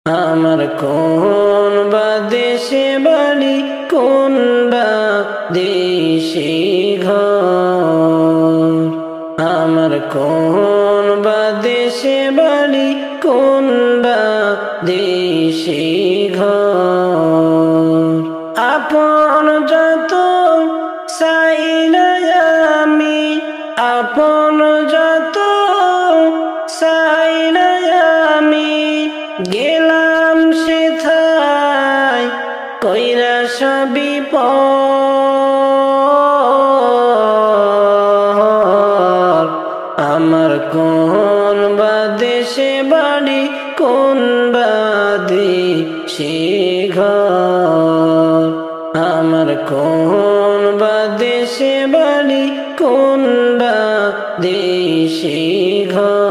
আমার কোন বা দেশে বাড়ি, কোন বা দেশে ঘর। আমার কোন বা দেশে বাড়ি, কোন বা দেশে ঘর। আপন যত চাইলে আমি, আপন যত চাইলে আমি, গেলাম সেথায় কইরা সবই পর। আমার কোন বা দেশে বাড়ি, কোন বা দেশে ঘর। আমার কোন বা দেশে বাড়ি, কোন বা দেশে ঘর।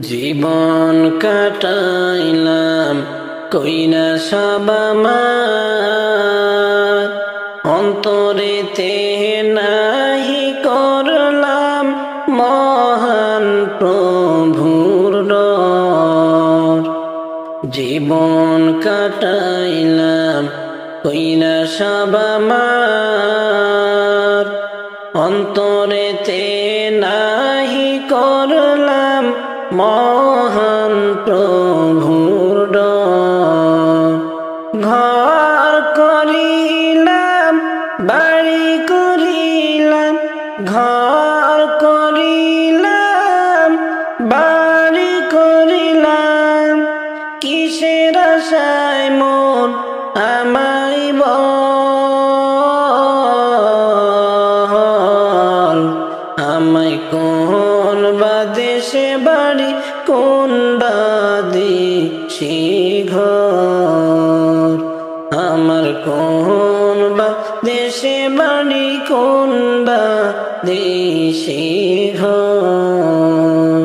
জীবন কাটাইলাম কইনা সব আমার, অন্তরেতে নাহি করলাম মহান প্রভুর ডর। জীবন কাটাইলাম কইনা সব আমার, অন্তরেতে নাহি করলাম মহান প্রভুর ডর। ঘর করিলাম বাড়ি করিলাম, ঘর করিলাম বাড়ি করিলাম, কিসের আশায় মন আমায় বল। আমায় কোন বা দেশে বাড়ি, কোন বা দেশে ঘর। আমার কোন বা দেশে বাড়ি, কোন বা দেশে ঘর।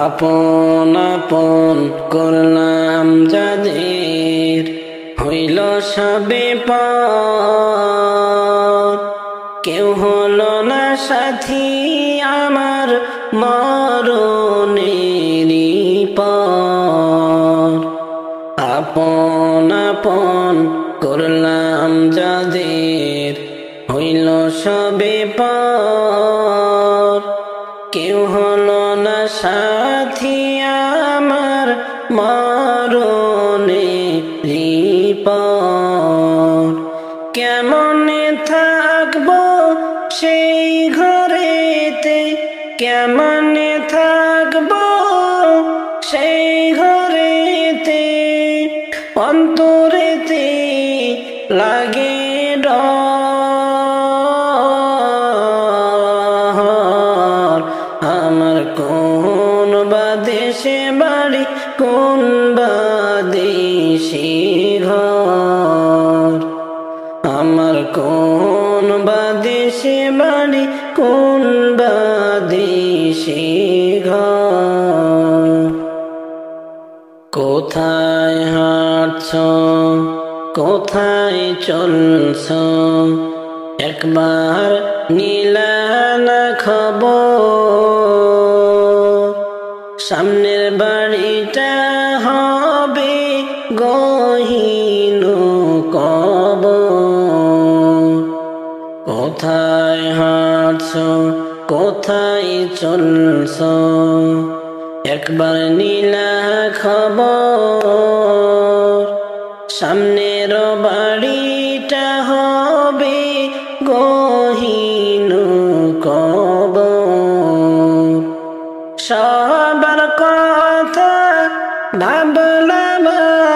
আপন আপন করলাম যাদের, হইল সবে পর। কেউ হলো না সাথী আমার মরণেরই পর। আপন আপন করলাম যাদের, হইল সবে পর। কেউ হলো না সাথী আমার মরণেরই পর। কেমনে থাকবো সেই ঘরেতে, কেমনে থাকবো সেই ঘরেতে, অন্তরেতে লাগে ডর। আমার কোন বা দেশে বাড়ি, কোন বা দেশে ঘর। আমার কোন বা দেশে বাড়ি, কোন বা দেশে ঘর। কোথায় হাঁটছ, কোথায় চলছ, একবার নিলা না খবর। সামনের বাড়িটা হবে গহীন কবর। কোথায় হাঁটছ, কোথায় চলছ, একবার নিলা খবর। সামনের বাড়িটা হবে গহীন কবর। সবার কথা ভাবলাম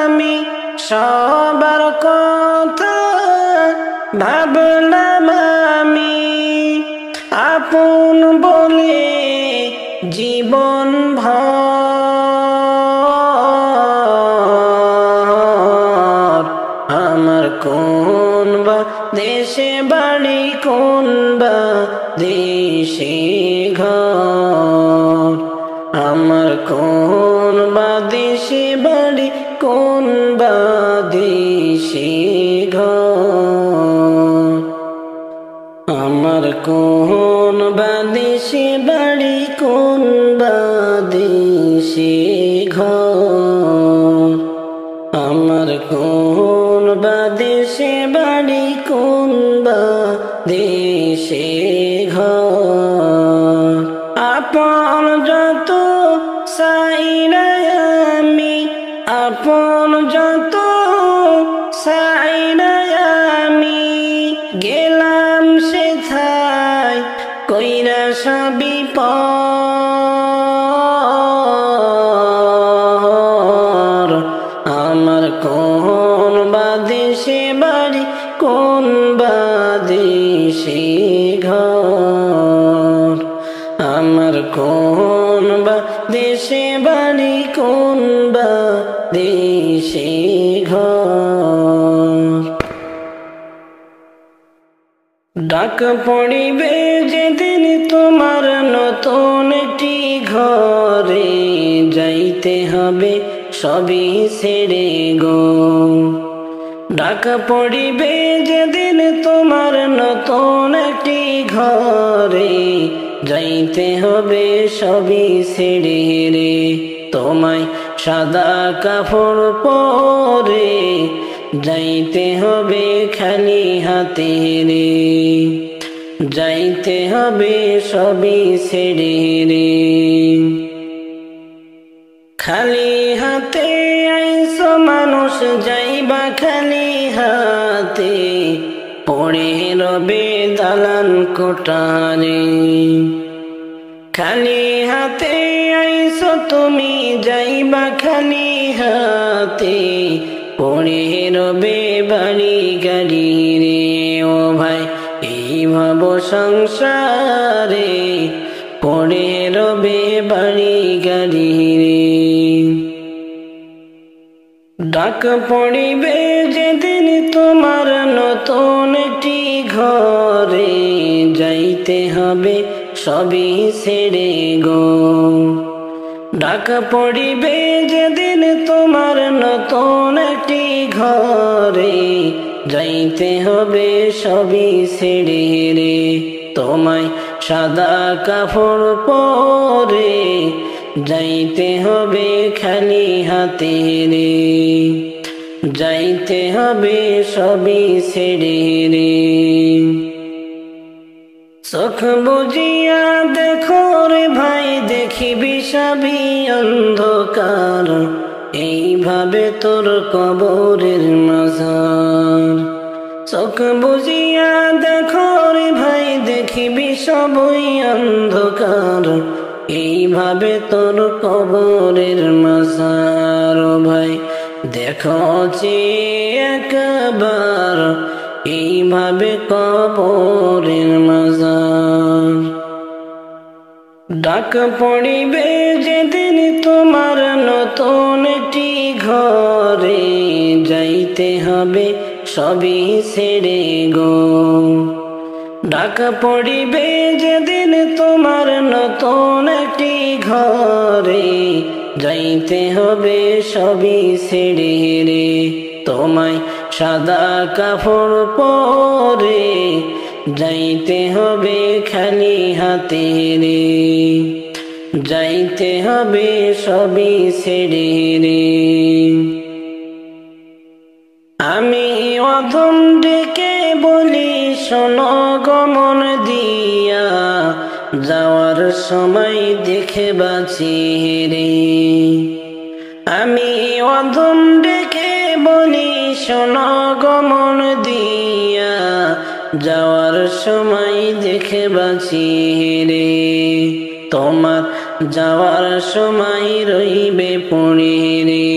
আমি, সবার কথা ভাবলাম আমি, আপন বলে জীবন ভর। আমার কোন বা দেশে বাড়ি, কোন বা দেশে ঘর। আমার কোন বা দেশে বাড়ি, কোন বা দেশে ঘর। আমার কোন বা দেশে বাড়ি, কোন বা দেশে বাদেশে ঘর আমার কোন বাদেশে বাড়ি কোন বাদেশে ঘর আপন যত চাইনাই আমি আপন যত চাইনাই আমি গেলাম সেথায় কইরা সবই পর আমার কোন বাদেশে বাড়ি কোন বাদেশে ঘর আমার কোন বাদেশে বাড়ি কোন বাদেশে ঘর ডাক পড়িবে যেদিন তোমার নতুন একটি ঘরে যাইতে হবে সবই ছেড়ে গো ডাক পড়িবে যেদিন তোমার নতুন একটি ঘরে যাইতে হবে সবই ছেড়ে রে তোমায় সাদা কাপড় পরে যাইতে হবে খালি হাতে রে যাইতে হবে সবই ছেড়ে রে খালি হাতে আইসো মানুষ যাইবা খালি হাতে পড়ে রবে দালান কোটারে খালি হাতে আইসো তুমি যাইবা খালি হাতে পড়ে রবে বাড়ি গাড়ি রে ও ভাই এই ভাব সংসারে পড়ে রবে বাড়ি গাড়ি রে ডাক পড়িবে যেদিন তোমার নতুন একটি ঘরে যাইতে হবে সবই ছেড়ে গো ডাক পড়িবে যেদিন তোমার নতুন একটি ঘরে যাইতে হবে সবই ছেড়ে রে তোমায় সাদা কাপড় পরে যাইতে হবে খালি হাতে রে যাইতে হবে সবই ছেড়ে রে চোখ বুজিয়া দেখো রে ভাই দেখিবি সবই অন্ধকার এইভাবে তোর কবরের মাঝার চোখ বুজিয়া দেখো রে ভাই দেখিবি সবই অন্ধকার এইভাবে তোর কবরের মাঝার ভাই দেখো যে একবার এইভাবে কবরের মাঝার ডাক পড়িবে যেদিন তোমার নতুন একটি ঘরে যাইতে হবে সবই ছেড়ে গো ডাক পড়িবে যেদিন তোমার নতুন একটি ঘরে যাইতে হবে সবই ছেড়ে রে তোমায় সাদা কাপড় পরে যাইতে হবে খালি হাতে রে যাইতে হবে সবই ছেড়ে রে আমি অধম ডেকে বলি শোনো গমন দিয়া যাওয়ার সময় দেখে বাঁচি রে আমি অধম ডেকে বলি শোনো গমন দিয়া যাওয়ার সময় দেখে বাঁচি রে তোমার যাওয়ার সময় রইবে পড়ে রে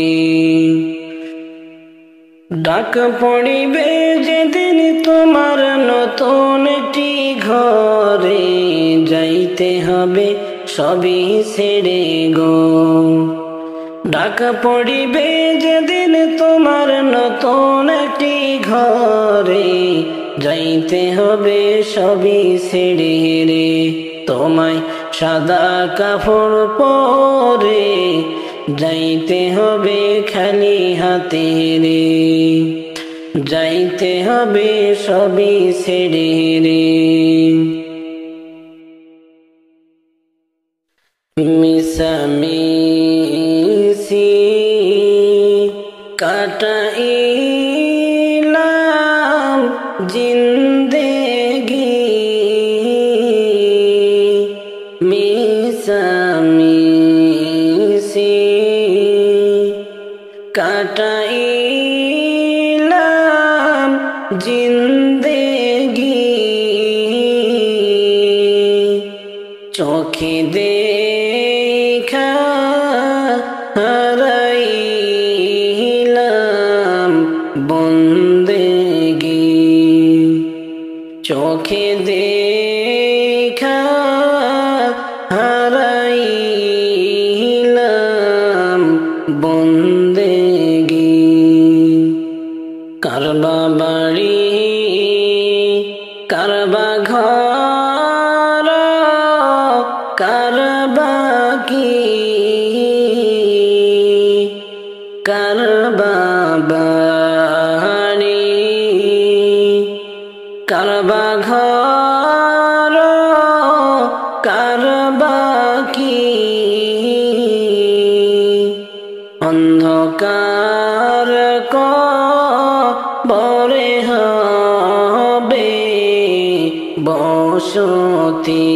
ডাক পড়িবে যেদিন তোমার নতুন একটি ঘরে যাইতে হবে সবই ছেড়ে গো ডাক পড়িবে যেদিন তোমার নতুন একটি ঘরে যাইতে হবে সবই ছেড়ে রে তোমায় সাদা কাপড় পরে যাইতে হবে খালি হাতে রে যাইতে হবে সবই ছেড়ে রে মিশামি কাটাইলাম জিন্দেগি মিশামিশি কাটাইলাম জিন্দেগি চোখে দেখা হারাইলাম বন্দেগি চোখে দেখা হারাইলাম বন্দেগি কারবা বাড়ি কারবা ঘর কারবা কি কারবা বাড়ি কারবা ঘর কারবা কি অন্ধকার কবরে হবে বসতি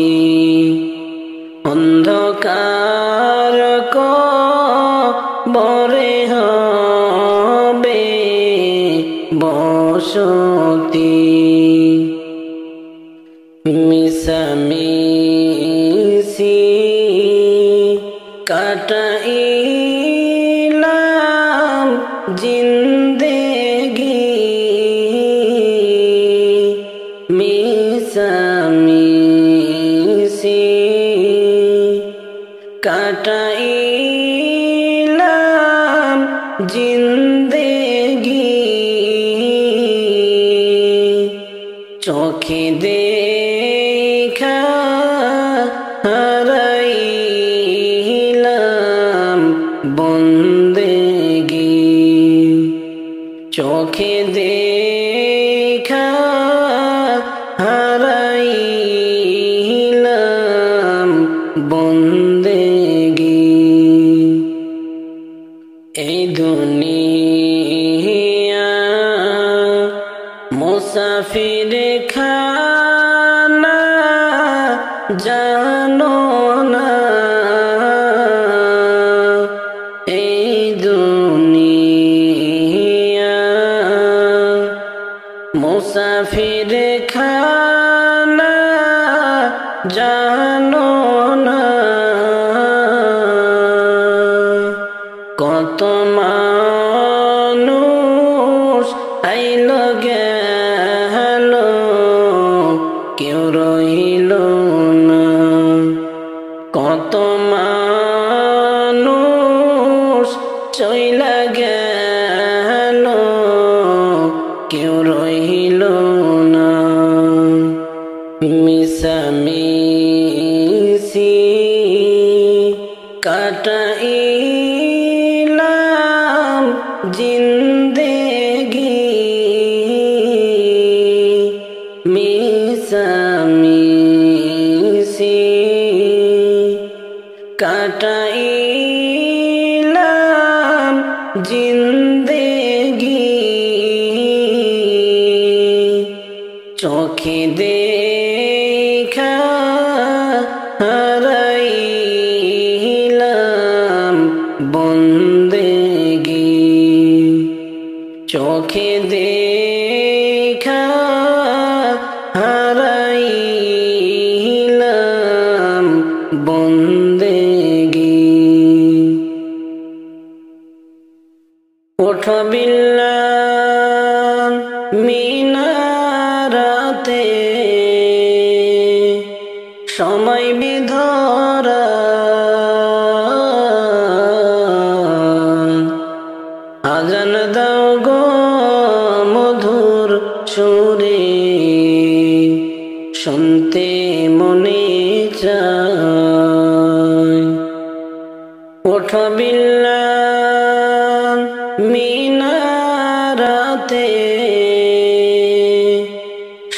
অন্ধকার কবরে হবে বসতি মিশামিশি কাটাইলাম জিন্দেগি মিশামিশি কাটাইলাম জিন্দেগি চোখে দেখা হারাইলাম বন্দেগি চোখে দেখা হারাইলাম বন্দেগি এই দুনিয়া মুসাফির খানা জানো না এই দুনিয়া মুসাফির খানা জানো না কত মানুষ আইল গেল কেউ রইল না কত মানুষ চইলা গেল কেউ রইল না মিশামিশি কাটাইলাম জিন্দেগি মিশামিশি কাটাইলাম জিন্দেগি চোখে দেখা হারাইলাম বন্দেগি চোখে দেখা হারাইলাম বন্দেগি ওঠো বিল্লাল মিনারাতে সময় বিধরা আজান দাও গো মধুর সুরে শুনতে মনে চায় ওঠো বিল্লাল মিনারাতে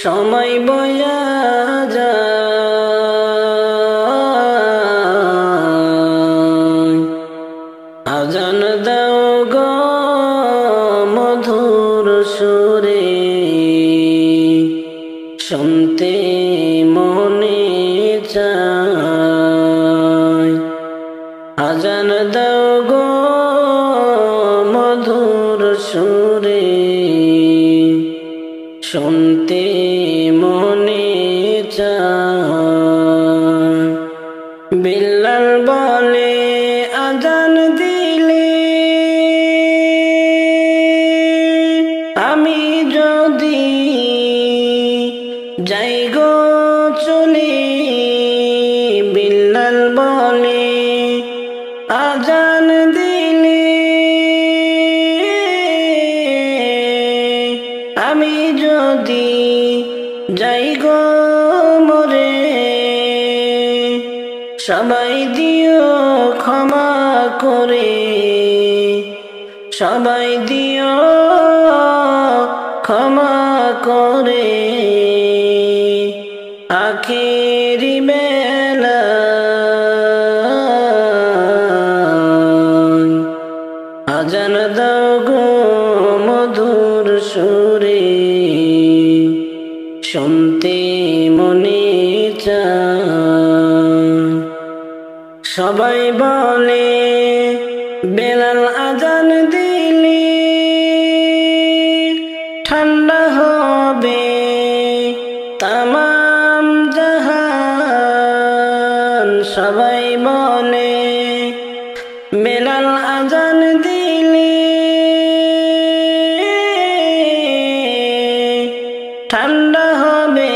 সময় বয়া যায় আজান দাও গো মধুর সুরে শুনতে মনে চায় আজান দাও গো মধুর সুরে শুনতে মনে চায় বিল্লাল বলে আজান দিলে আমি যদি যাই গো চলে বিল্লাল বলে আজান দিলে আমি যদি যাই গো মরে সবাই দিও ক্ষমা করে সবাই দিও ক্ষমা করে আখেরি বেলা আজান দাও গো মধুর সুরে শুনতে মনে চায় সবাই বলে বেলাল আজান দিলে ঠান্ডা হবে তামাম জাহান সবাই বলে বেলাল আজান দিলে ঠান্ডা হবে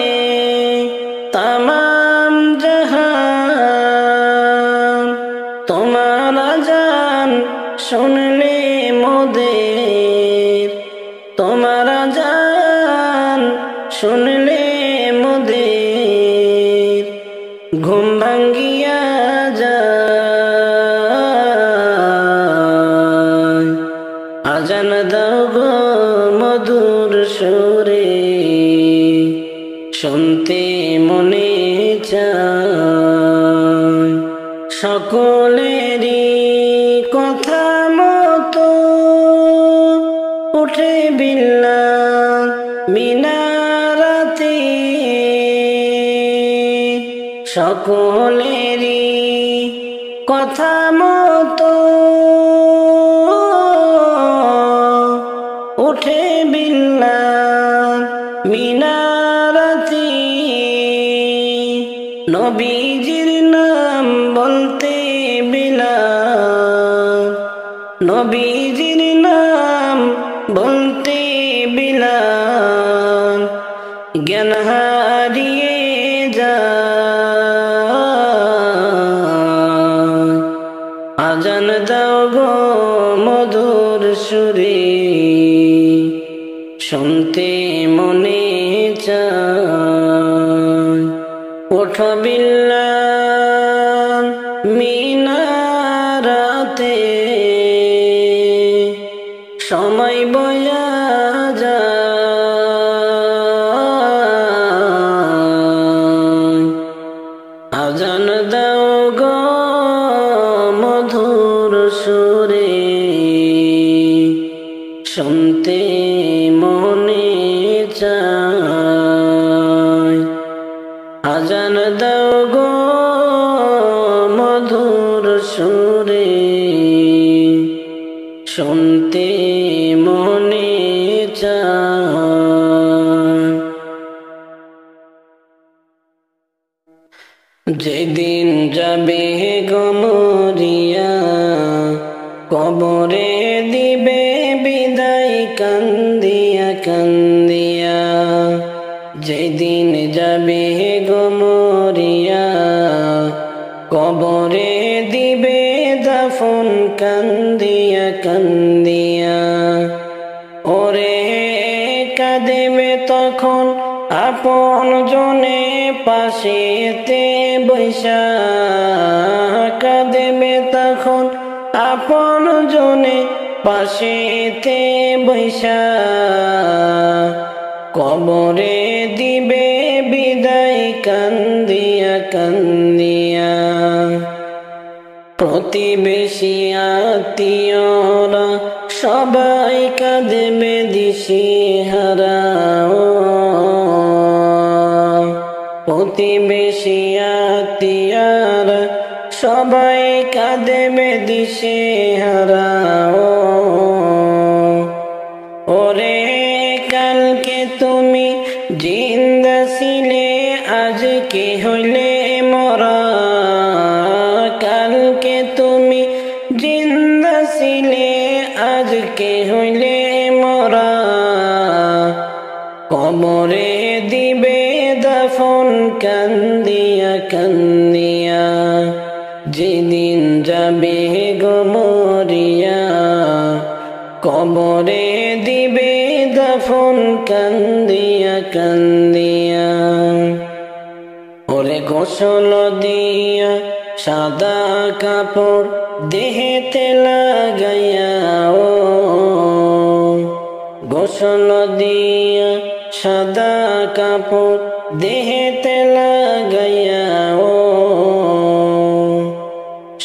তামাম জাহান তোমার আজান শুনলে মোদের তোমার আজান শুনলে মোদের ঘুম ভাঙ্গিয়া যায় আজান দাও গো মধুর সুরে শুনতে মনে চায় সকলেরই কথা মতো উঠে বিল্লাল মিনারাতে সকলেরই কথা মতো উঠে বিল্লাল মিনারাতে নবীজির নাম বলতে বিলাল নবীজির নাম বলতে বিলাল জ্ঞান হারিয়ে যায় আজান দাও গো মধুর সুরে শুনতে মনে চায় ওঠো বিল্লাল মিনারাতে সময় বয়া যায় আজান দাও গো মধুর সুরে শুনতে মনে চায় আজান দাও গো মধুর সুরে শুনতে মনে চায় যেদিন যাবে গো মরিয়া কবরে দিবে বিদায় কান্দিয়া কান্দিয়া যেদিন যাবে গো মরিয়া কবরে দিবে দাফন কান্দিয়া কান্দিয়া ওরে কাঁদেবে তখন আপন জনে পাশেতে বৈশা কাঁদেবে তখন আপন জনে পাশেতে বৈশা কবরে দিবে বিদায় কান্দিয়া কান্দিয়া প্রতিবেশী আত্মীয়রা সবাই কাঁদবে দিশেহারা। প্রতিবেশী আত্মীয়রা সবাই কাঁদবে দিশেহারা। ওরে কালকে তুমি জিন্দা ছিলে আজকে হইলে মরা। কালকে তুমি জিন্দা ছিলে আজকে হইলে মরা। কবরে দিবে দাফন কান্দিয়া কান্দিয়া, যেদিন যাবে গো মরিয়া। কবরে দিবে দাফন কান্দিয়া কান্দিয়া। ওরে গোসল দিয়া সাদা কাপড় দেহেতে লাগাইয়া, ও গোসল দিয়া সাদা কাপড় দেহেতে লাগাইয়া, ও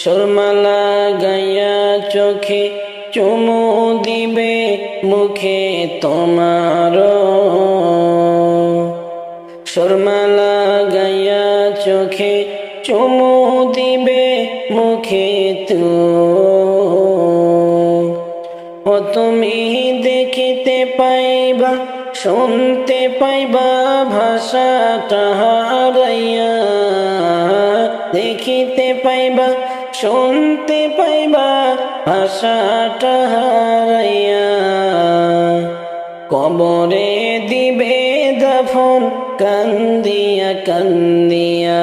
সুরমা লাগাইয়া চোখে চুমু দিবে মুখে তোমার। সুরমা লাগাইয়া চোখে চুমু দিবে মুখে তো। ও তুমি দেখিতে পাইবা শুনতে পাইবা ভাষাটা হারাইয়া। দেখিতে পাইবা শুনতে পাইবা ভাষাটা হারাইয়া। কবরে দিবে দাফন কান্দিয়া কান্দিয়া,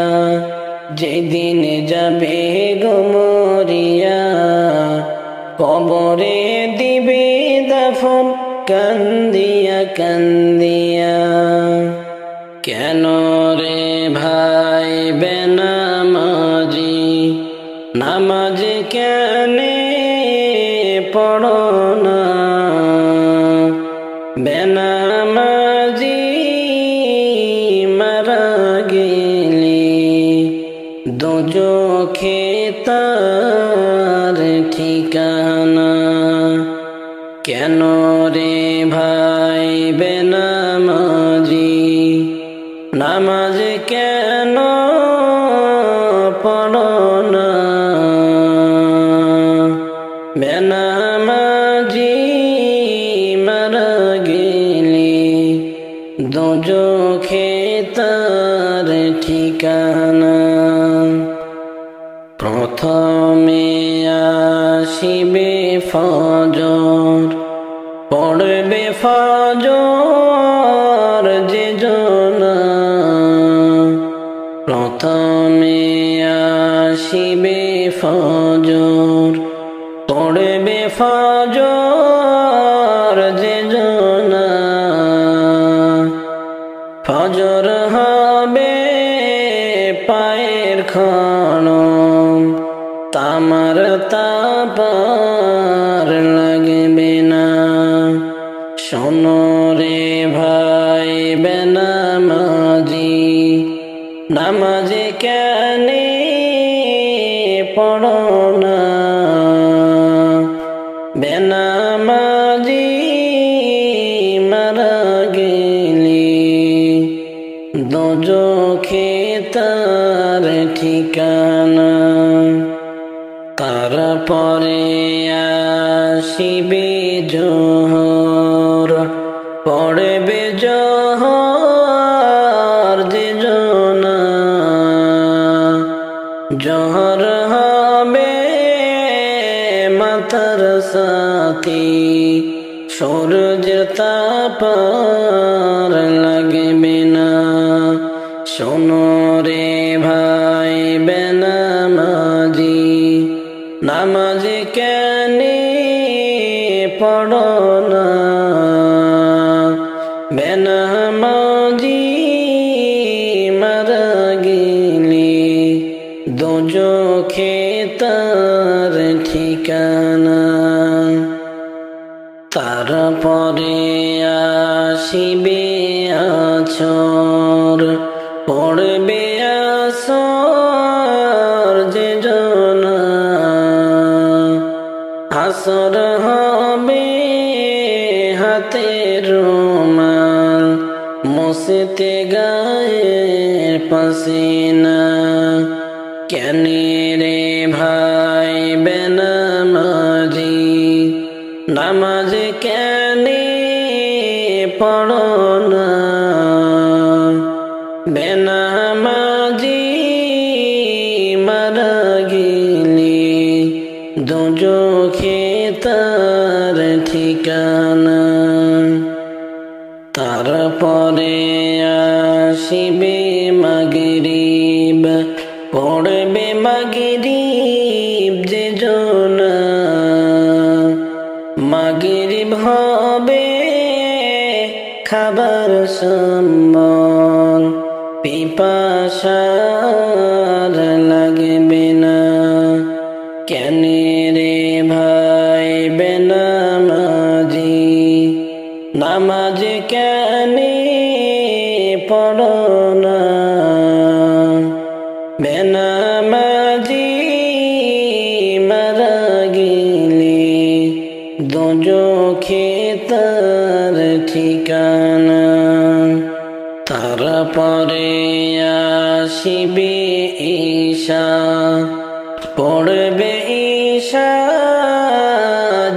যেদিন যাবে গো মরিয়া। কবরে দিবে দাফন কান্দিয়া কান্দিয়া। কেন রে ভাই বেনামাজি, নামাজ কেনে পড়ো না। বেনামাজি মারা গেলে দোজখে তার ঠিকানা। কেন রে ভাই বেনামাজি, নামাজ কেন পড়ো না। বেনামাজি মারা গেলে দোজখে তার ঠিকানা। প্রথমে আসিবে ফজর, পড়বে ফজর যে জনা। প্রথমে আসিবে ফজর, পড়বে ফজর যে জনা। ফজর হবে পায়ের খনম, তামার তাপার লাগবে না। শোনো রে ভাই বেনামাজি, নামাজ কেনে পড়ো না। বেনামাজি মারা গেলে দোজখে তার ঠিকানা। তারপরে আসিবে জোহর, পড়বে জোহর যে জনা। জোহর হবে মাথার সাথে, সূর্যের তাপার লাগবে না। শোনো রে ভাই বেনামাজি, নামাজ কেনে পড়ো না। বেনামাজি মারা গেলে দোজখে তার ঠিকানা। তারপরে আসিবে আছর, পড়বে আসর যে জনা। আসর হবে হাতে রুমাল মুছতে গায়ের পাসিনা কেন রে ভাই বেনামাজি নামাজ কেন পড়ো না বেনামাজি মারা গেলে দুজখে তার ঠিকানা তারপরে আসিবে মাগরিব পড়বে মাগরিব যে জোনা মাগরিব হবে খাবার সম্বল পিপাসার লাগবে না কেন রে ভাই বেনামাজি নামাজ কেন পড়ো না বেনামাজি মারা গেলে দুজখে তার ঠিকানা তারপরে আসিবে ঈশা পড়বে ঈশা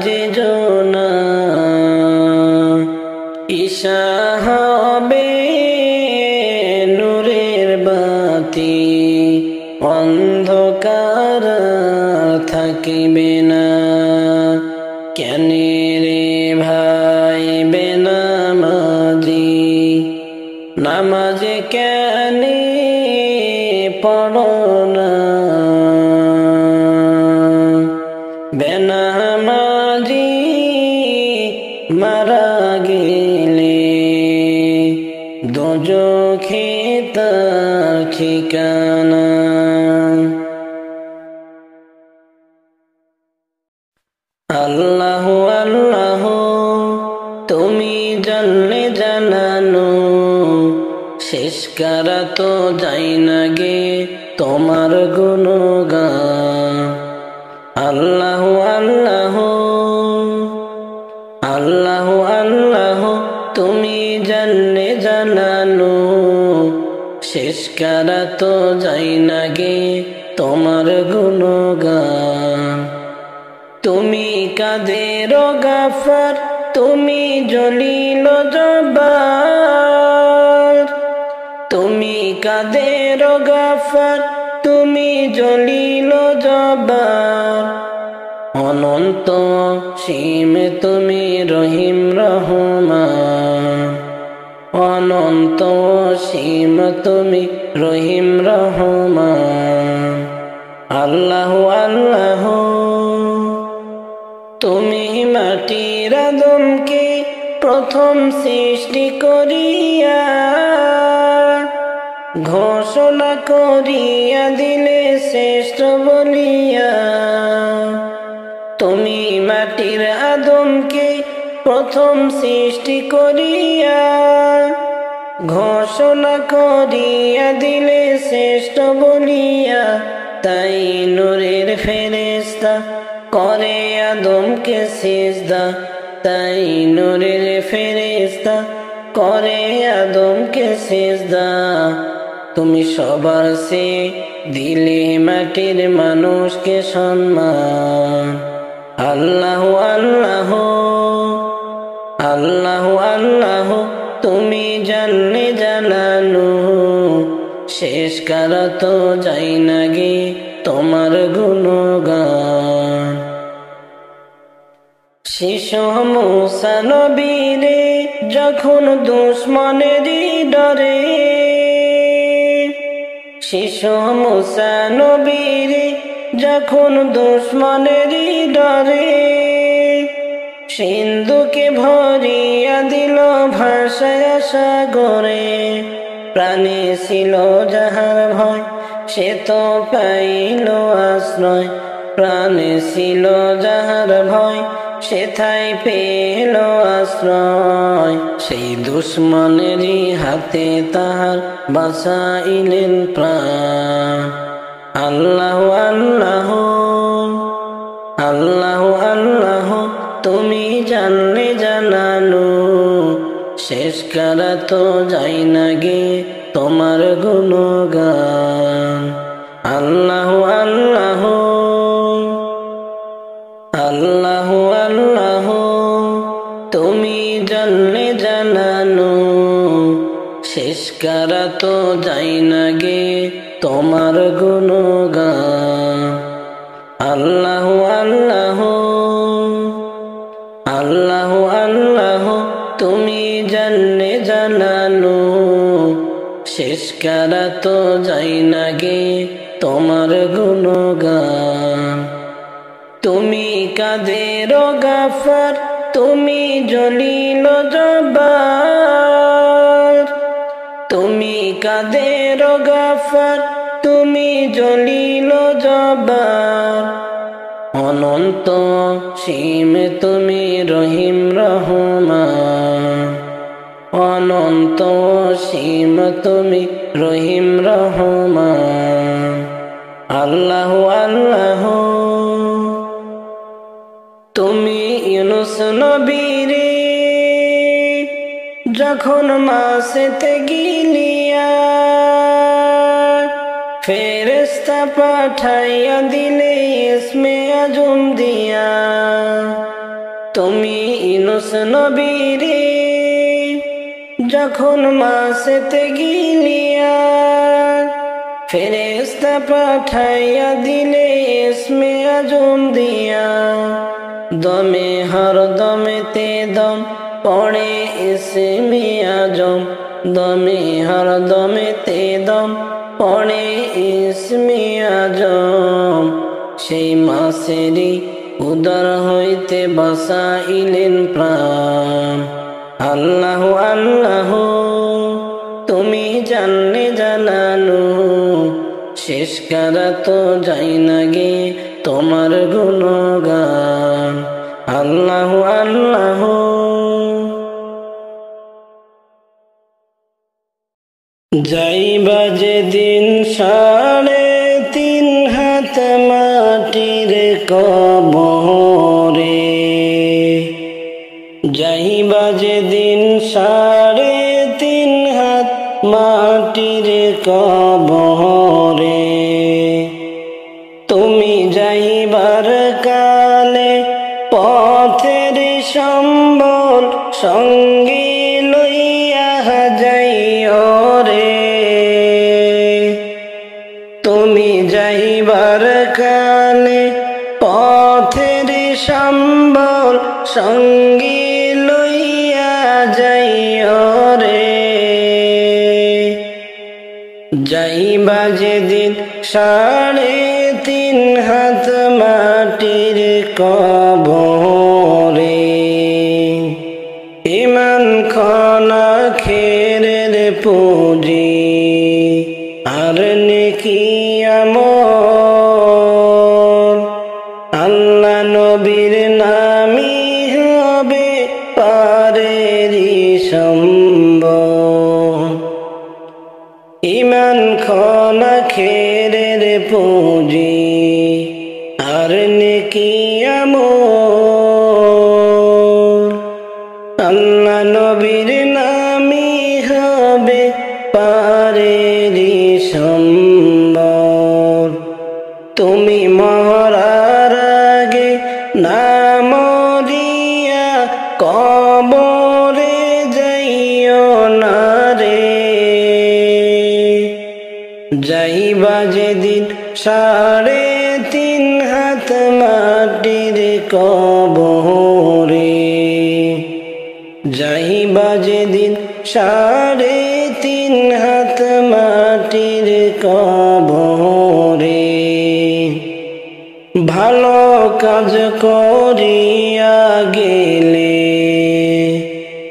যে জোনা ঈশা হবে নূরের বাতি অন্ধকার থাকিবে না কেন রে ভাই বেনামাজি নামাজ কেন পড়ো না বেনামাজি মারা গেলে দুজখে তার ঠিকানা আল্লাহ আল্লাহ তুমি জানলে জানানো শেষ করা তো যাই না গে তোমার গুণগান আল্লাহ আল্লাহ আল্লাহ আল্লাহ তুমি জানলে জানানো শেষ করা তো যাই না গে তোমার গুণগান তুমি কাদের গাফার তুমি জলিল জব্বার তুমি কাদের গাফার তুমি জলিল জব্বার অনন্ত সীম তুমি রহিম রহমান অনন্ত সীম তুমি রহিম রহমান আল্লাহ আল্লাহ তুমি মাটির আদমকে প্রথম সৃষ্টি করিয়া ঘোষণা করিয়া দিলে শ্রেষ্ঠ বলিয়া তুমি মাটির আদমকে প্রথম সৃষ্টি করিয়া ঘোষণা করিয়া দিলে শ্রেষ্ঠ বলিয়া তাই নূরের ফেরেশতা করে আদমকে সিজদা তাই নূরের ফেরেশতা করে আদমকে সিজদা তুমি সবার সে দিলে মাটির মানুষকে সম্মান আল্লাহ আল্লাহ আল্লাহ আল্লাহ তুমি জানলে জানানো শেষ করা তো যাই না গে তোমার গুণগান শিশু মুসা নবীরে যখন দুশ্মনেরই ডরে শিশু মুসা নবীরে যখন দুশ্মনেরই ডরে সিন্ধুকে ভরিয়া দিল ভাষায় সাগরে প্রাণে ছিল যাহার ভয় সে তো পাইল আশ্রয় প্রাণে ছিল যাহার ভয় সেথায় পেল আশ্রয় সেই দুশ্মনেরই হাতে তাহার বাঁচাইলেন প্রাণ আল্লাহ আল্লাহ আল্লাহ আল্লাহ তুমি জানলে জানানো, শেষ করা তো যায় না গে তোমার গুণগান। আল্লাহু আল্লাহু আল্লাহু আল্লাহু তুমি জানলে জানানো, শেষ করা তো যায় না গে তোমার গুণগান। আল্লাহু আল্লাহু আল্লাহু আল্লাহু তুমি জানলে জানানো, শেষ করা তো যায় না গে তোমার গুণগান। তুমি কাদের গাফার, তুমি জলিল জব্বার, তুমি কাদের গাফার, তুমি জলিল জব্বার। অনন্ত সীম তুমি রহিম রহমান, অনন্ত সীম তুমি রহিম রহমান। আল্লাহু আল্লাহু তুমি ইউনুস নবীরে যখন মাসেতে গিলিয়া, ফেরেশতা পাঠাইয়া দিলে ইসমে আজম দিয়া। তুমি ইউনুস নবীরে যখন মাসেতে গিলিয়া, ফেরেশতা পাঠাইয়া দিলে ইসমে আজম দিয়া। দমে হর দমেতে দম পড়ে ইসমে আজম, দমে হর দমেতে দম পড়ে ইসমে আজম। সেই মাসেরই উদর হইতে বসাইলেন প্রাণ। আল্লাহু আল্লাহু তুমি জানলে জানানো, শেষ করা তো যায় না গে তোমার গুণগান। আল্লাহু আল্লাহু যাইবা যেদিন 3.5 হাত মাটির কবরে, যাইবা যেদিন 3.5 হাত মাটির কবরে। তুমি যাইবার কালে পথের সম্বল সঙ্গে লইয়া যাইও রে, তুমি যাইবার কালে পথের সম্বল সঙ্গে লইয়া যাইও রে। যাইবা যেদিন 3.5 হাত মাটির কবরে, ইমান খানা খেরের পুঁজি আর নেকি আমল। আল্লাহ নবীর নামই হবে পারেরি সম্বল। ইমান খানা খেরের পুঁজি আর নেকি আমল। আল্লাহ নবীর নামই হবে পারেরি সম্বল। তুমি মরার আগে না মরিয়া কবরে যাইও না রে, যাইবা যেদিন 3.5 হাত মাটির কবরে, যাইবা যেদিন 3.5 হাত মাটির কবরে। ভালো কাজ করিয়া গেলে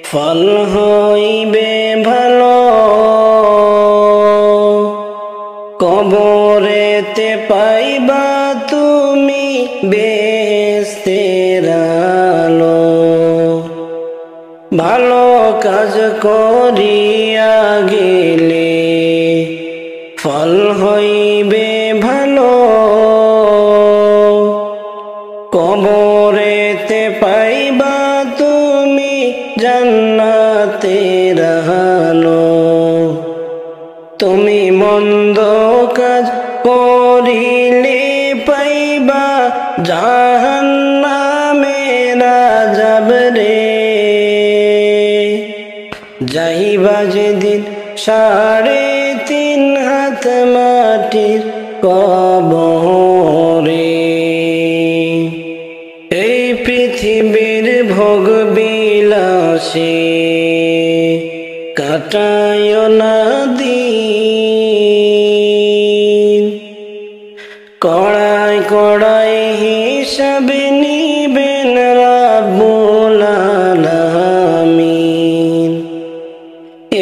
ফল হইবে ভালো, কবরেতে পাইবা তুমি বেহেশতের আলো। ভালো কাজ করিয়া গেলে ফল হইবে ভালো, কবরেতে পাই যাইবা যেদিন 3.5 হাত মাটির কবরে, এই পৃথিবীর ভোগ বিলাসে কাটায় না দিন। কড়াই কড়াই হিসাব নিবেন রাব্বুল আলামিন,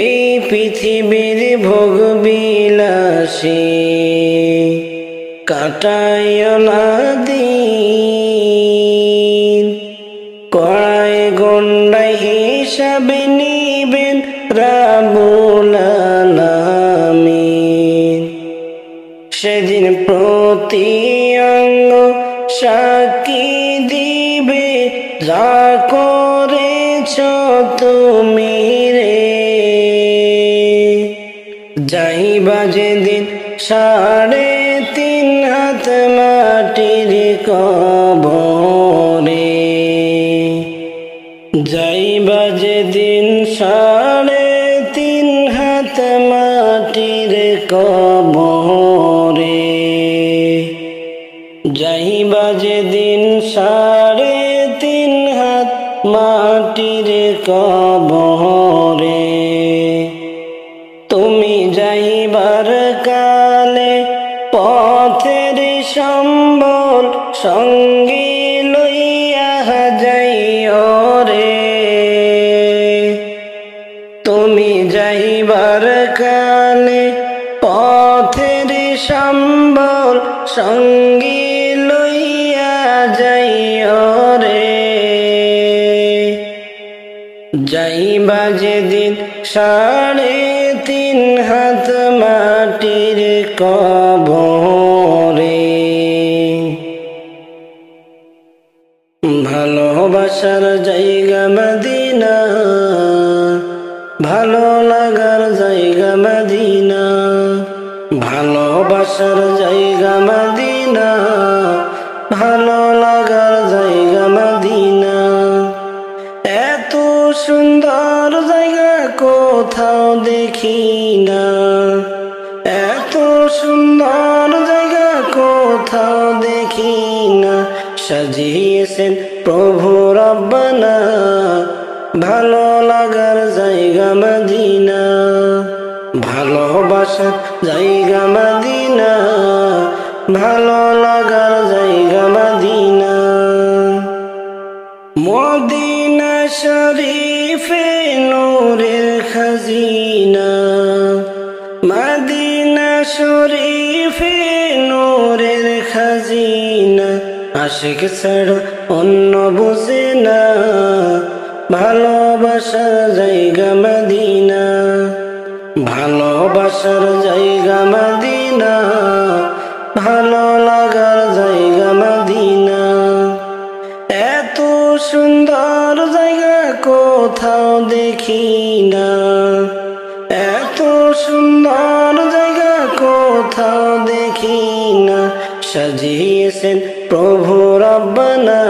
এই পৃথিবীর ভোগ বিলাসে কাটায় না দিন। কড়াই গন্ডাই হিসাব নিবেন রাব্বুল আলামিন, সেদিন প্রতি অঙ্গ সাক্ষী দিবে যা করেছ তুমি রে। যাইবা যেদিন 3.5 হাত মাটির কবরে, যাইবা যেদিন 3.5 হাত মাটির কবরে, যাইবা যেদিন 3.5 হাত মাটির কবরে। তুমি যাইবার কালে পথের সম্বল সঙ্গে লইয়া যাইও রে। তুমি যাইবার কালে পথের সম্বল সঙ্গে লইয়া যাইও রে। যাইবা যেদিন 3.5 হাত মাটির কবরে, ভালোবাসার জায়গা মদিনা, ভালো লাগার জায়গা মদিনা, ভালোবাসার জায়গা মদিনা, ভালো লাগার জায়গা মদিনা। এত সুন্দর জায়গা কোথাও দেখি না, এত সুন্দর জায়গা কোথাও দেখি না। সাজিয়েছেন প্রভু রব্বানা ভালো লাগার জায়গা মদিনা, ভালোবাসার জায়গা মদিনা, ভালো লাগার জায়গা মদিনা। মদিনা শরীফে নূরের খাজিনা, মদিনা শরীফে নূরের খাজিনা। আশিক ছাড়া অন্য বুঝে না, ভালোবাসার জায়গা মদিনা, ভালোবাসার জায়গা মদিনা, ভালো লাগার জায়গা মদিনা। এত সুন্দর জায়গা কোথাও দেখি না, এত সুন্দর জায়গা কোথাও দেখি না। সাজিয়েছেন প্রভু রব্বানা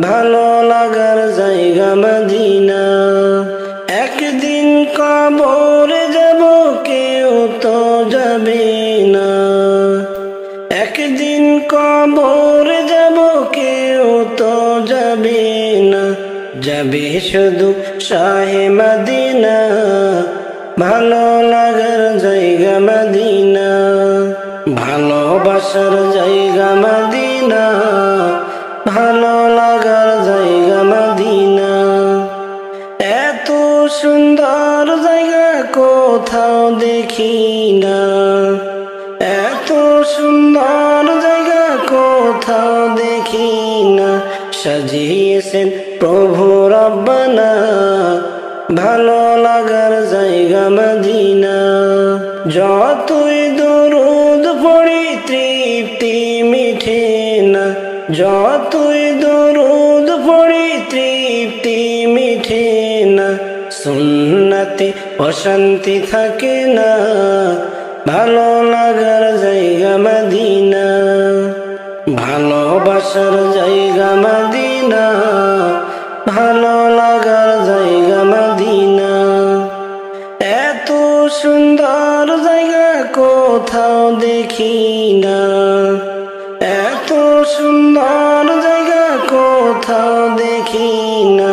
ভালো লাগার জায়গা মদিনা। একদিন কবরে যাব কেউ তো যাবে না, একদিন কবরে যাব কেউ তো যাবে না। যাবে শুধু শাহে মদিনা, ভালো লাগার জায়গা মদিনা, ভালোবাসার জায়গা মদিনা, ভালো লাগার জায়গা মদিনা। এত সুন্দর জায়গা কোথাও দেখি না, এত সুন্দর জায়গা কোথাও দেখি না। সাজিয়েছেন প্রভু রব্বানা ভালো লাগার জায়গা মদিনা। যতই দরুদ পড়ি তৃপ্তি মিঠে না, যতই দরুদ পড়ি তৃপ্তি মিঠে না। সুন্নতে অশান্তি থাকে না, ভালো লাগার জায়গা মদিনা, ভালোবাসার জায়গা মদিনা, ভালো লাগার জায়গা মদিনা। কোথাও দেখি না, এত সুন্দর জায়গা কোথাও দেখি না।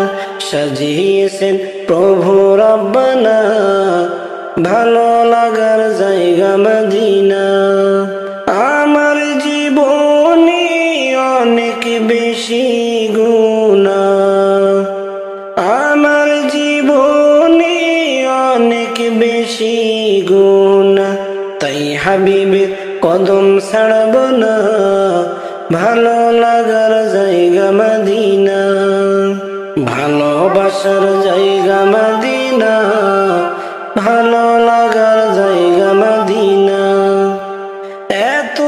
সাজিয়েছেন প্রভু রব্বানা, ভালো লাগার জায়গা মদিনা। আমার জীবনে অনেক বেশি গুনাহ, আমার জীবনে অনেক বেশি গুনাহ, তাই হাবিবের কদম ছাড়ব না, ভালো লাগার জায়গা মদিনা। ভালোবাসার জায়গা মদিনা, ভালো লাগার জায়গা মদিনা। এত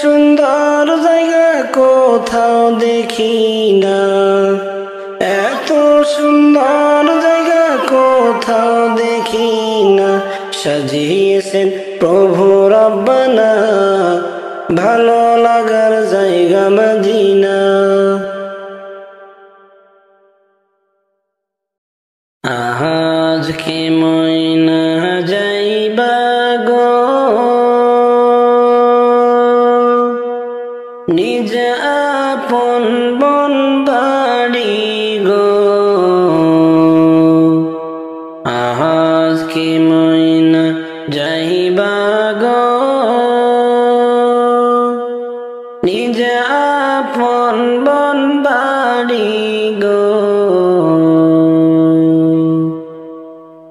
সুন্দর জায়গা কোথাও দেখি না, এত সুন্দর জায়গা কোথাও দেখি না। সাজিয়েছেন প্রভু রব্বানা, ভালো লাগার জায়গা মদিনা। আজকে ময়না যাইবা গো, নিজ আপন বন বাড়ি গো। আজকে ময়না যাইবা গো, নিজ আপন বন বাড়ি গো।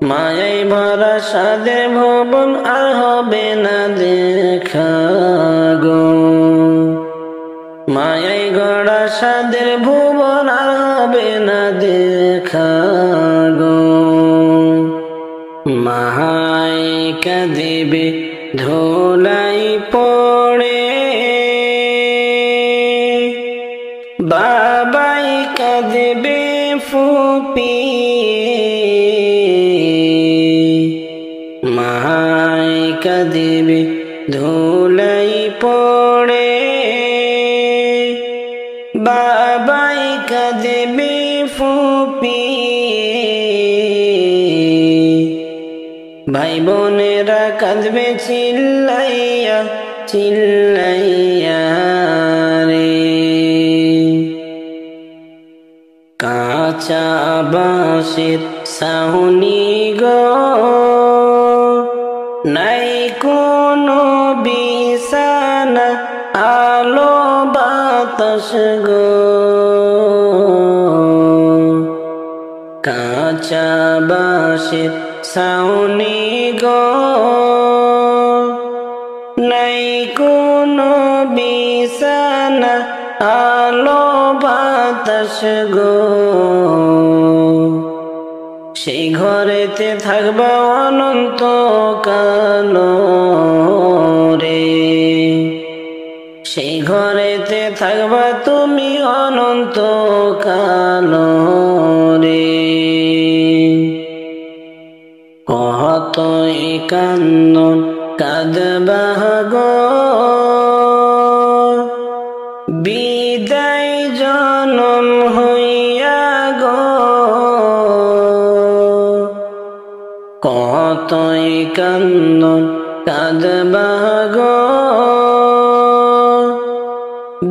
মায়াই ভরা সাদে ভবন আর হবে না দেখা গো, মায়াই গড়া সাদের ভুবন আর হবে না দেখা গো। মাহাই কাঁদিবে ধুলাই পড়ে, বাবাই কাঁদিবে ফুপি, মাহাই কাঁদিবে ধুলাই পড়ে, বাবাই কাঁদিবে ফুপি। ভাই বোনেরা কাঁদবে চিল্লাইয়া চিল্লাইয়া রে। কাঁচা বাঁশের ছাউনি গো, নাই কোনো বিছানা, আলো বাতাস গো। কাঁচা বাঁশের ছাউনি গো, নাই কোনো বিছানা, আলো বাতাস গো। সেই ঘরেতে থাকবা অনন্ত কাল রে, সেই ঘরেতে থাকবা তুমি অনন্ত কাল রে। কতই কান্দন কাঁদবা গো, বিদায় জনম হইয়া গো। কতই কান্দন কাঁদবা গো,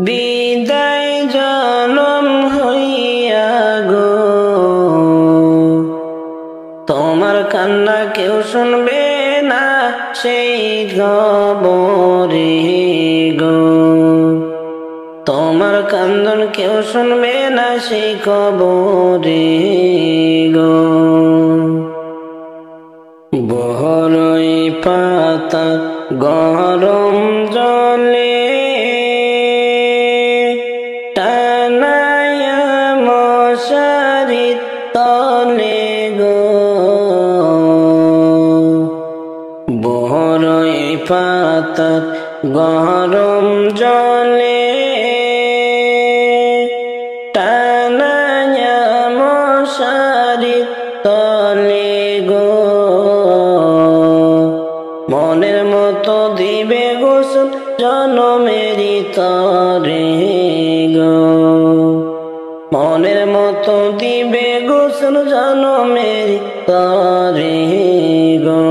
বিদায় জনম হইয়া গো। তোমার কান্না কেউ শুনবে না সেই কবরে গো, তোমার কান্দন কেউ শুনবে না সেই কবরে গো। বড়ই পাতা গরম জলে, টানায়া মশারির তলে গো। বড়ই পাতা গরম জলে, টানায়া মশারির তলে গো। মনের মতো দিবে গোসল জনমেরি তরে গো, মনের মতো দিবে গোসল জনমেরি তরে গো।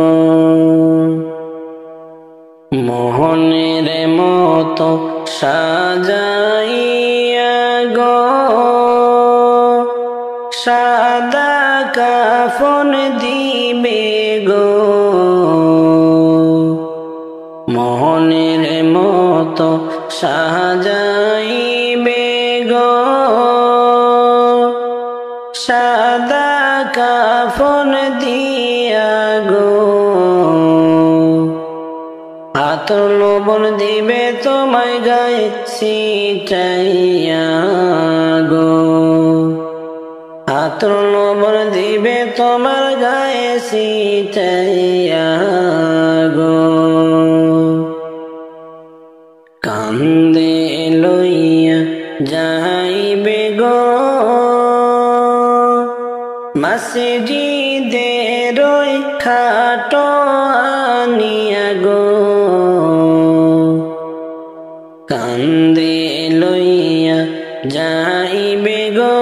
মতো সাজাইয়া গো সাদা কাফন দিবে গো মোহনের মতো সাজাইবে গো সাদা কাফন দিয়া গো আতর লবণ দিবে তোমায় গায়ে ছিটাইয়া গো আতর লবণ দিবে তোমার গায়ে ছিটাইয়া গো কান্দে লইয়া যাইবে গো মসজিদের ওই খাটো আনিয়া গো কান্দে লইয়া যাইবে গো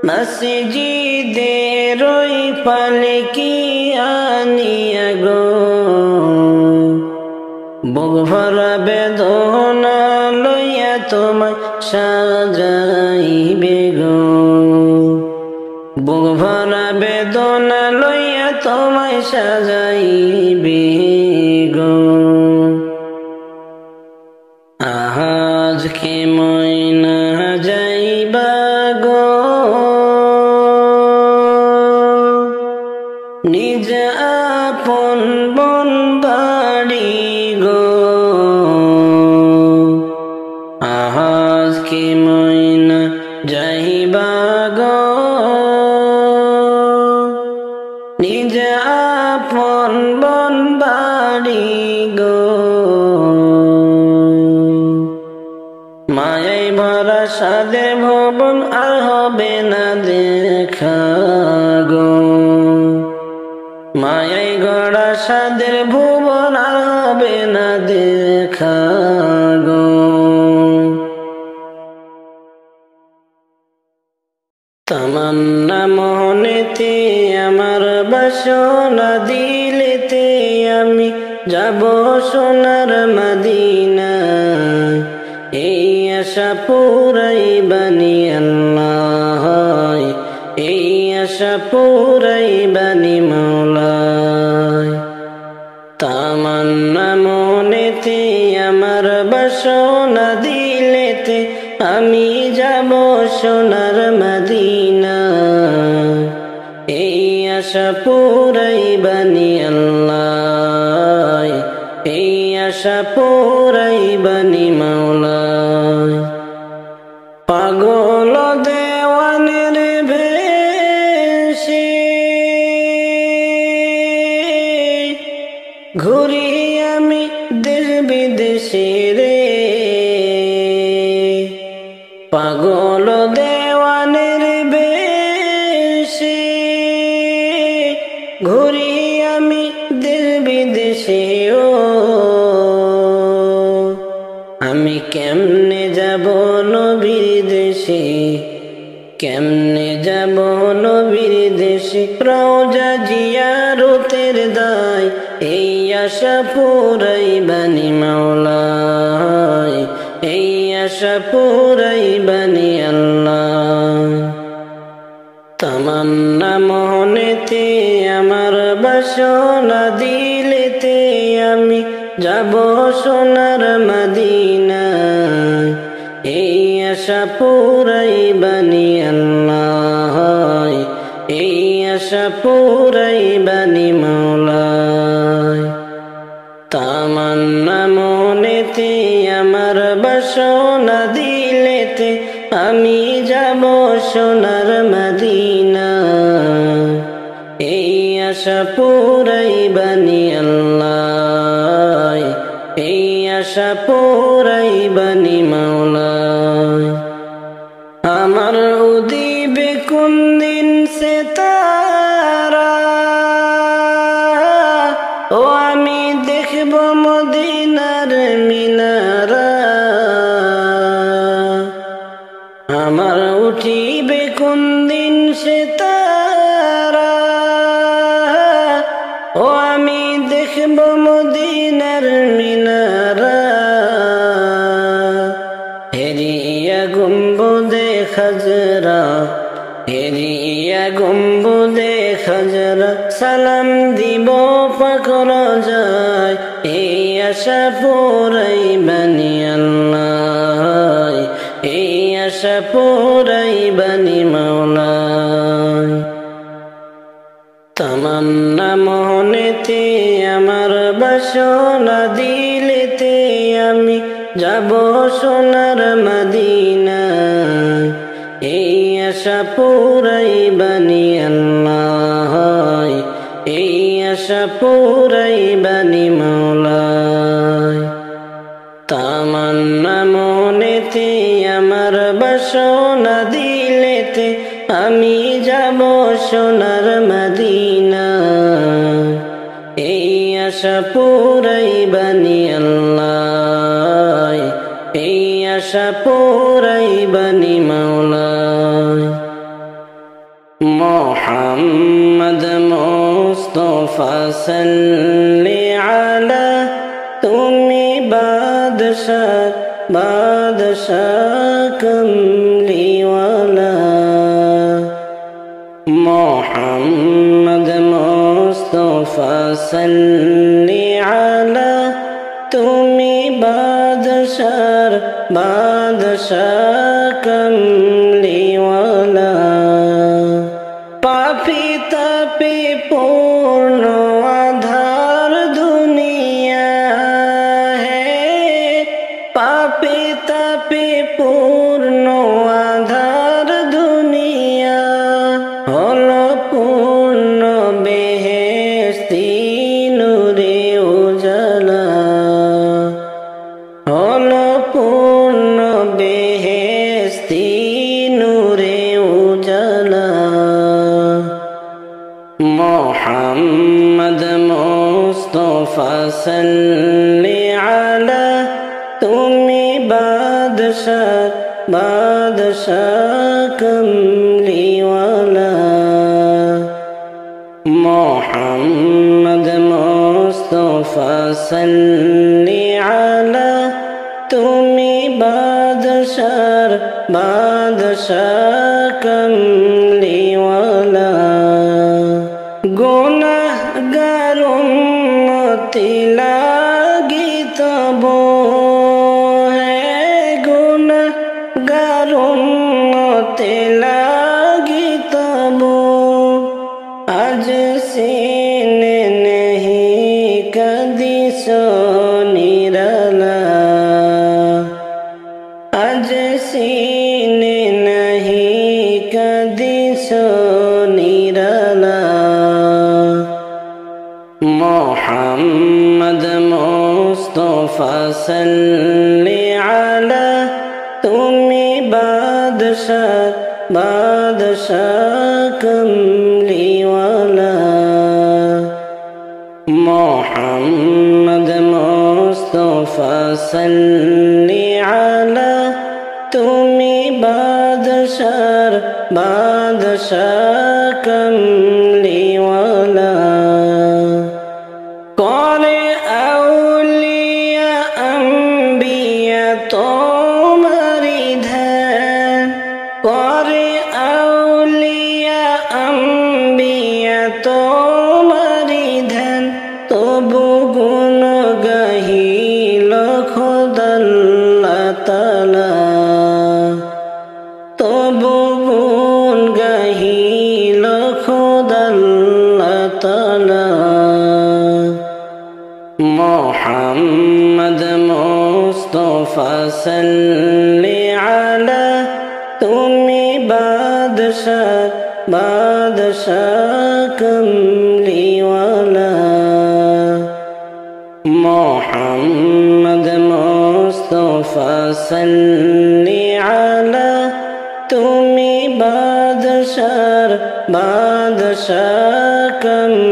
মসজিদের ওই পালকি আনিয়া গো বুক ভরা বেদনা লইয়া তোমায় সাজাইবে গো বুক ভরা বেদনা লইয়া তোমায় সাজাইবে গো আজকে ময়না যাইবা গো নিজ আপন বন বাড়ি গো আজকে ময়না যাইবা গো নিজ আপন বন বাড়ি গো মায়াই ভরা সাদের ভবন আর হবে না দেখা গো মায়াই গড়া সাদের ভুবন আর হবে না দেখা গো তামান্না মনেতে আমার বাসনা দিলেতে আমি যাব সোনার মদিনা এই আশা পুরাইবানি আল্লাহ এই আশা পুরাইবানি মাওলা তামান্না মনেতে আমার বাসনা দিলেতে আমি যাব সোনার মদিনা এই আশা পুরাইবানি আল্লাহ এই আশা পুরাইবানি মাওলা পাগল দেওয়ানের বেশে ঘুরি আমি দেশ বিদেশে রে পাগল দেওয়ানের বেশে ঘুরি আমি দেশ বিদেশে ও আমি কেমনে যাব নবীর দেশে কেমনে যাব নবীর দেশে রওজা জিয়ারতের দায় এই আশা পুরাইবানি মাওলা এই আশা পুরাইবানি আল্লাহ তামান্না মনেতে আমার বাসনা দিলেতে আমি যাব সোনার মদিনা এই আশা পুরাইবানি আল্লাহ এই আশা পুরাইবানি মাওলা তামান্না মনেতে আমার বাসনা দিলেতে আমি যাব সোনার মদিনা এই আশা পুরাইবানি আল্লাহ এই আশা পুরাইবানি মাওলা আমার উদিবে কোন দিন সে তারা ও আমি দেখব মদিনার মিনারা আমার উঠিবে কোন দিন সে তারা ও আমি দেখব মদিনার মিনারা খজরা হেরিয়া গম্বুদে খজরা সালাম দিব পাকর যায় এই আশা পুরাই বানি আল্লাহ এই আশা পুরাই বানি মাওলা তামান্না মনেতে আমার বাসনা দিলেতে আমি যাব সোনার মদিনা এই আশা পুরাই বানি আল্লাহ এই আশা পুরাই বানি মাওলা তামান্না মনেতে আমার বাসনা দিলেতে আমি যাব সোনার মদিনা এই আশা পুরাই বানি আল্লাহ এই আশা পুরাই বানি মাওলা মুহাম্মদ মুস্তাফা সাল্লি আলা তুমি বাদশাহ বাদশাহ কমলিওয়ালা মুহাম্মদ মুস্তাফা সাল্লি আলা তুমি বাদশাহ বাদশাহ কমলিওয়ালা পাপী তাপী পূর্ণ আধার দুনিয়া হে পাপী তাপী পূর্ণ আধার দুনিয়া হলো পূর্ণ বেহেশতি নূরে উজালা হলো পূর্ণ বেহেশতি নূরে উজালা মুহাম্মদ মুস্তাফা সাল্লি আলা তুমি বাদশাহ বাদশাহ কমলিওয়ালা মুহাম্মদ মুস্তাফা সাল্লি আলা তুমি বাদশাহ বাদশাহ কমলিওয়ালা গুনাহগার উম্মতি লাগি তবু হে গুনাহগার উম্মতি লাগি তবু আজ সিনে নেহি কদি সোনিরলা আজ সিনে নেহি কদি সোনিরলা মুহাম্মদ মুস্তাফা সাল্লি আলা তুমি বাদশাহ বাদশাহ কমলিওয়ালা মুহাম্মদ মুস্তাফা সাল্লি আলা তুমি বাদশাহ বাদশাহ কমলিওয়ালা করে আউলিয়া আম্বিয়া তোমারি ধ্যান করে আউলিয়া আম্বিয়া তোমারি ধ্যান তবু গুণ গাহিল খোদাল্লাহ তাআলা তবু গুণ গাহিল খোদাল্লাহ তাআলা মুহাম্মদ মুস্তাফা সাল্লি আলা তুমি বাদশাহ বাদশাহ কমলিওয়ালা মুহাম্মদ মুস্তাফা সাল্লি আলা তুমি বাদশাহ বাদশাহ কমলিওয়ালা